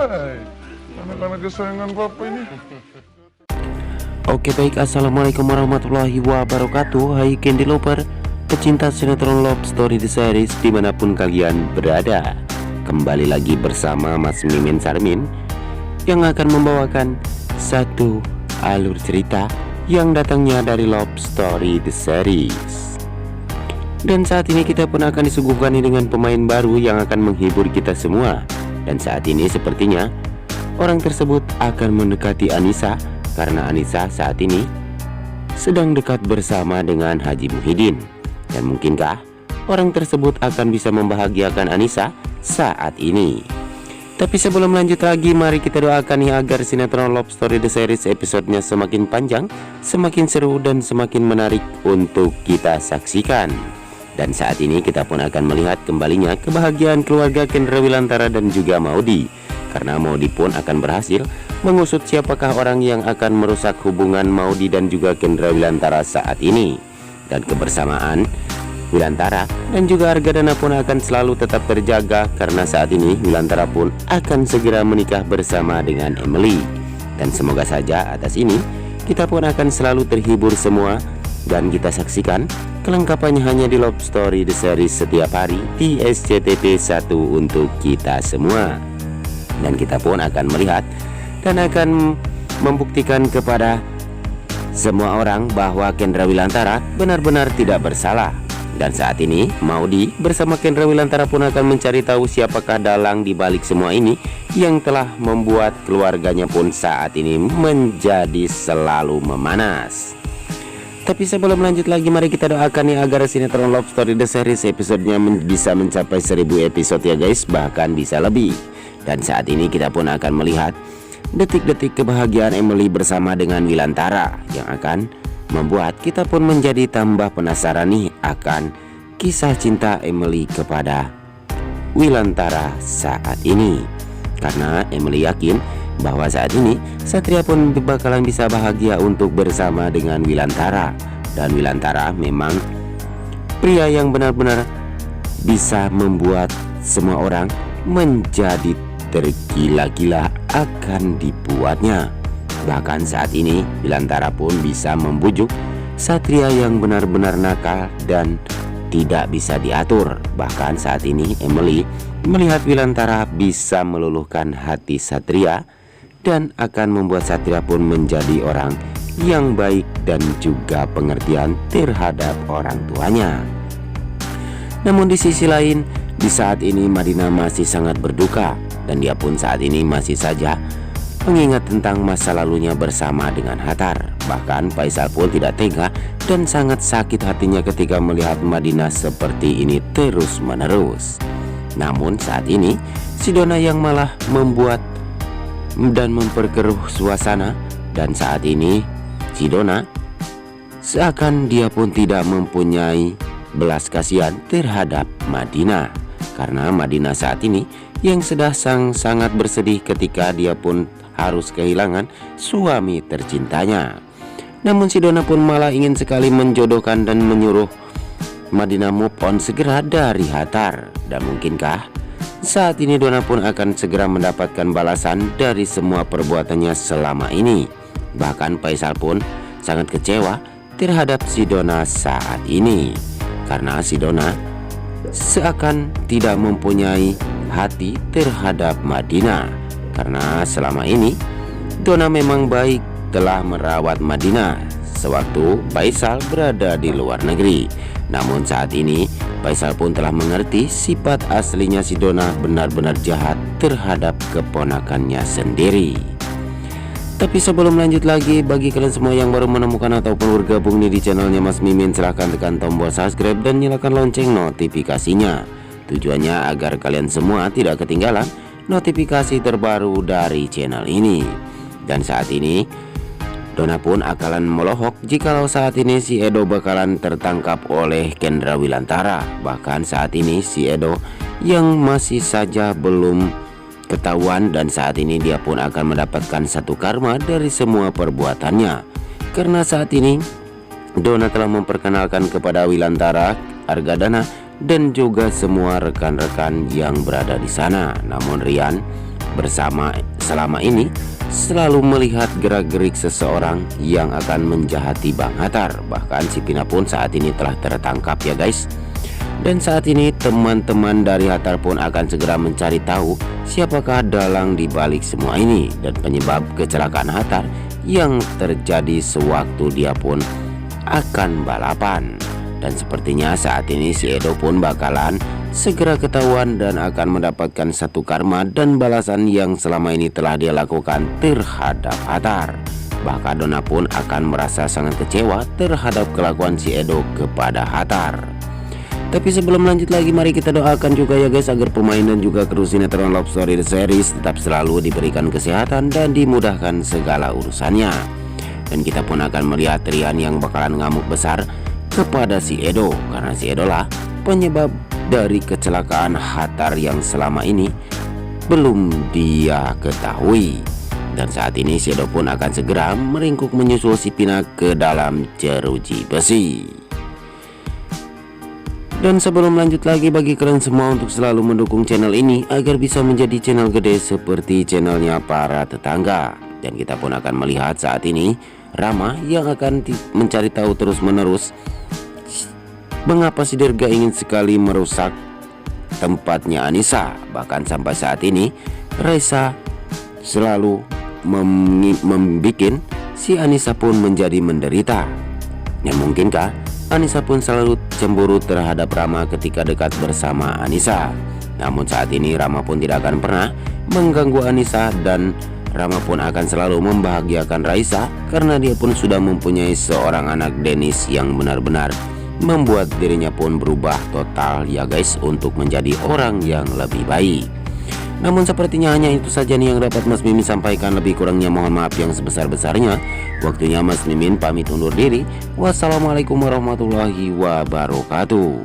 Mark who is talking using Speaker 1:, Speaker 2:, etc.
Speaker 1: Hai, anak-anak kesayangan papa ini.
Speaker 2: Oke baik, assalamualaikum warahmatullahi wabarakatuh. Hai Candy Lover, pecinta sinetron Love Story The Series dimanapun kalian berada. Kembali lagi bersama Mas Mimin Sarmin yang akan membawakan satu alur cerita yang datangnya dari Love Story The Series. Dan saat ini kita pun akan disuguhkan dengan pemain baru yang akan menghibur kita semua. Dan saat ini sepertinya orang tersebut akan mendekati Anissa, karena Anissa saat ini sedang dekat bersama dengan Haji Muhyiddin. Dan mungkinkah orang tersebut akan bisa membahagiakan Anissa saat ini? Tapi sebelum lanjut lagi, mari kita doakan ya agar sinetron Love Story The Series episodenya semakin panjang, semakin seru, dan semakin menarik untuk kita saksikan. Dan saat ini kita pun akan melihat kembalinya kebahagiaan keluarga Kendra Wilantara dan juga Maudy, karena Maudy pun akan berhasil mengusut siapakah orang yang akan merusak hubungan Maudy dan juga Kendra Wilantara saat ini. Dan kebersamaan Wilantara dan juga Argadana pun akan selalu tetap terjaga, karena saat ini Wilantara pun akan segera menikah bersama dengan Emily. Dan semoga saja atas ini kita pun akan selalu terhibur semua, dan kita saksikan kelengkapannya hanya di Love Story The Series setiap hari di SCTV 1 untuk kita semua. Dan kita pun akan melihat dan akan membuktikan kepada semua orang bahwa Kendra Wilantara benar-benar tidak bersalah. Dan saat ini Maudy bersama Kendra Wilantara pun akan mencari tahu siapakah dalang di balik semua ini yang telah membuat keluarganya pun saat ini menjadi selalu memanas. Tapi sebelum lanjut lagi, mari kita doakan ya agar sinetron Love Story The Series episodenya bisa mencapai 1000 episode ya guys, bahkan bisa lebih. Dan saat ini kita pun akan melihat detik-detik kebahagiaan Emily bersama dengan Wilantara yang akan membuat kita pun menjadi tambah penasaran nih akan kisah cinta Emily kepada Wilantara saat ini. Karena Emily yakin bahwa saat ini Satria pun bakalan bisa bahagia untuk bersama dengan Wilantara. Dan Wilantara memang pria yang benar-benar bisa membuat semua orang menjadi tergila-gila akan dibuatnya. Bahkan saat ini Wilantara pun bisa membujuk Satria yang benar-benar nakal dan tidak bisa diatur. Bahkan saat ini Emily melihat Wilantara bisa meluluhkan hati Satria dan akan membuat Satria pun menjadi orang yang baik dan juga pengertian terhadap orang tuanya. Namun di sisi lain, di saat ini Madinah masih sangat berduka, dan dia pun saat ini masih saja mengingat tentang masa lalunya bersama dengan Hattar. Bahkan Faisal pun tidak tega dan sangat sakit hatinya ketika melihat Madinah seperti ini terus-menerus. Namun saat ini si Dona yang malah membuat dan memperkeruh suasana. Dan saat ini si Dona seakan dia pun tidak mempunyai belas kasihan terhadap Madinah, karena Madinah saat ini yang sedang sangat bersedih ketika dia pun harus kehilangan suami tercintanya. Namun si Dona pun malah ingin sekali menjodohkan dan menyuruh Madinah move on segera dari Hattar. Dan mungkinkah saat ini Dona pun akan segera mendapatkan balasan dari semua perbuatannya selama ini? Bahkan Faisal pun sangat kecewa terhadap si Dona saat ini, karena si Dona seakan tidak mempunyai hati terhadap Madinah. Karena selama ini Dona memang baik telah merawat Madinah sewaktu Faisal berada di luar negeri. Namun saat ini Faisal pun telah mengerti sifat aslinya si Dona benar-benar jahat terhadap keponakannya sendiri. Tapi sebelum lanjut lagi, bagi kalian semua yang baru menemukan ataupun bergabung nih di channelnya Mas Mimin, silahkan tekan tombol subscribe dan nyalakan lonceng notifikasinya. Tujuannya agar kalian semua tidak ketinggalan notifikasi terbaru dari channel ini. Dan saat ini Dona pun akan melohok jikalau saat ini si Edo bakalan tertangkap oleh Kendra Wilantara. Bahkan saat ini si Edo yang masih saja belum ketahuan, dan saat ini dia pun akan mendapatkan satu karma dari semua perbuatannya. Karena saat ini Dona telah memperkenalkan kepada Wilantara, Argadana dan juga semua rekan-rekan yang berada di sana. Namun Rian selama ini selalu melihat gerak-gerik seseorang yang akan menjahati Bang Hattar. Bahkan si Pina pun saat ini telah tertangkap ya guys. Dan saat ini teman-teman dari Hattar pun akan segera mencari tahu siapakah dalang di balik semua ini dan penyebab kecelakaan Hattar yang terjadi sewaktu dia pun akan balapan. Dan sepertinya saat ini si Edo pun bakalan segera ketahuan dan akan mendapatkan satu karma dan balasan yang selama ini telah dia lakukan terhadap Hattar. Bahkan Donna pun akan merasa sangat kecewa terhadap kelakuan si Edo kepada Hattar. Tapi sebelum lanjut lagi, mari kita doakan juga ya guys agar pemain dan juga kru sinetron Love Story The Series tetap selalu diberikan kesehatan dan dimudahkan segala urusannya. Dan kita pun akan melihat Rian yang bakalan ngamuk besar kepada si Edo, karena si Edo lah penyebab dari kecelakaan Hattar yang selama ini belum dia ketahui. Dan saat ini si Edo pun akan segera meringkuk menyusul si Pina ke dalam jeruji besi. Dan sebelum lanjut lagi, bagi kalian semua untuk selalu mendukung channel ini agar bisa menjadi channel gede seperti channelnya para tetangga. Dan kita pun akan melihat saat ini Rama yang akan mencari tahu terus menerus mengapa si Dirga ingin sekali merusak tempatnya Anissa. Bahkan sampai saat ini Raisa selalu membuat si Anissa pun menjadi menderita. Ya mungkinkah Anissa pun selalu cemburu terhadap Rama ketika dekat bersama Anissa. Namun saat ini Rama pun tidak akan pernah mengganggu Anissa dan Rama pun akan selalu membahagiakan Raisa karena dia pun sudah mempunyai seorang anak Dennis yang benar-benar membuat dirinya pun berubah total ya guys untuk menjadi orang yang lebih baik. Namun sepertinya hanya itu saja nih yang dapat Mas Mimin sampaikan. Lebih kurangnya mohon maaf yang sebesar-besarnya. Waktunya Mas Mimin pamit undur diri. Wassalamualaikum warahmatullahi wabarakatuh.